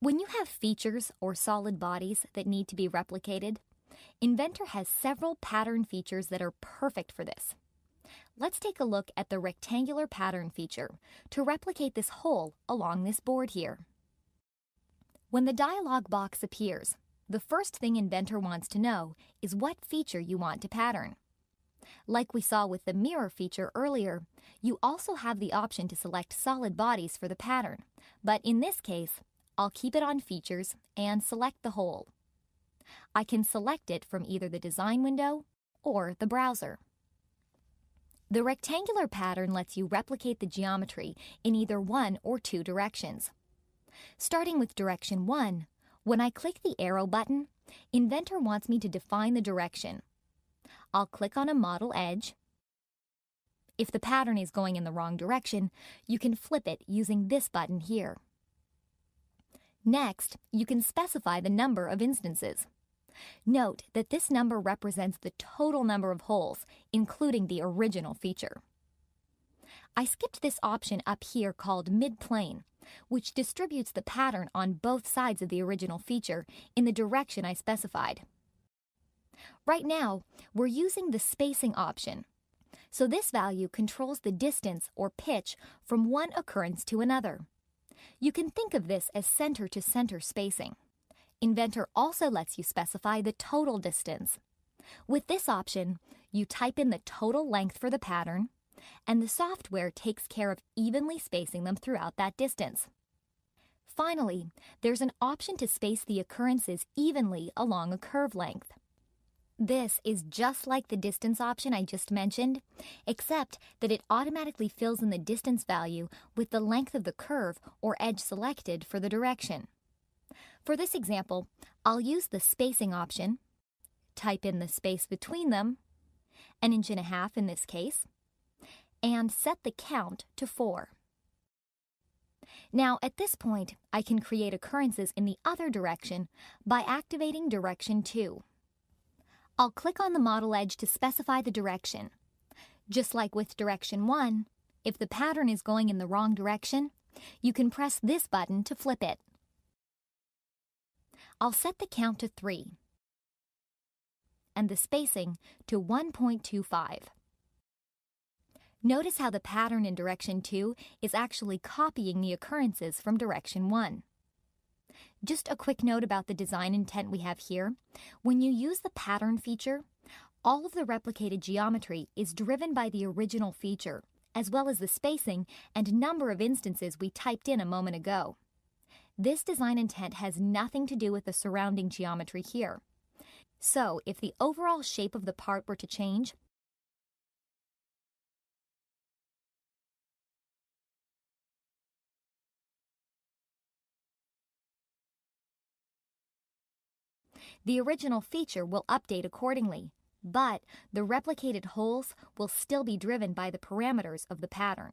When you have features or solid bodies that need to be replicated, Inventor has several pattern features that are perfect for this. Let's take a look at the rectangular pattern feature to replicate this hole along this board here. When the dialog box appears, the first thing Inventor wants to know is what feature you want to pattern. Like we saw with the mirror feature earlier, you also have the option to select solid bodies for the pattern, but in this case, I'll keep it on Features and select the hole. I can select it from either the design window or the browser. The rectangular pattern lets you replicate the geometry in either one or two directions. Starting with direction 1, when I click the arrow button, Inventor wants me to define the direction. I'll click on a model edge. If the pattern is going in the wrong direction, you can flip it using this button here. Next, you can specify the number of instances. Note that this number represents the total number of holes, including the original feature. I skipped this option up here called mid-plane, which distributes the pattern on both sides of the original feature in the direction I specified. Right now, we're using the spacing option, so this value controls the distance or pitch from one occurrence to another. You can think of this as center-to-center spacing. Inventor also lets you specify the total distance. With this option, you type in the total length for the pattern, and the software takes care of evenly spacing them throughout that distance. Finally, there's an option to space the occurrences evenly along a curve length. This is just like the distance option I just mentioned, except that it automatically fills in the distance value with the length of the curve or edge selected for the direction. For this example, I'll use the spacing option, type in the space between them, 1.5 inches in this case, and set the count to 4. Now, at this point, I can create occurrences in the other direction by activating direction 2. I'll click on the model edge to specify the direction. Just like with direction 1, if the pattern is going in the wrong direction, you can press this button to flip it. I'll set the count to 3 and the spacing to 1.25. Notice how the pattern in direction 2 is actually copying the occurrences from direction 1. Just a quick note about the design intent we have here. When you use the pattern feature, all of the replicated geometry is driven by the original feature, as well as the spacing and number of instances we typed in a moment ago. This design intent has nothing to do with the surrounding geometry here. So, if the overall shape of the part were to change, the original feature will update accordingly, but the replicated holes will still be driven by the parameters of the pattern.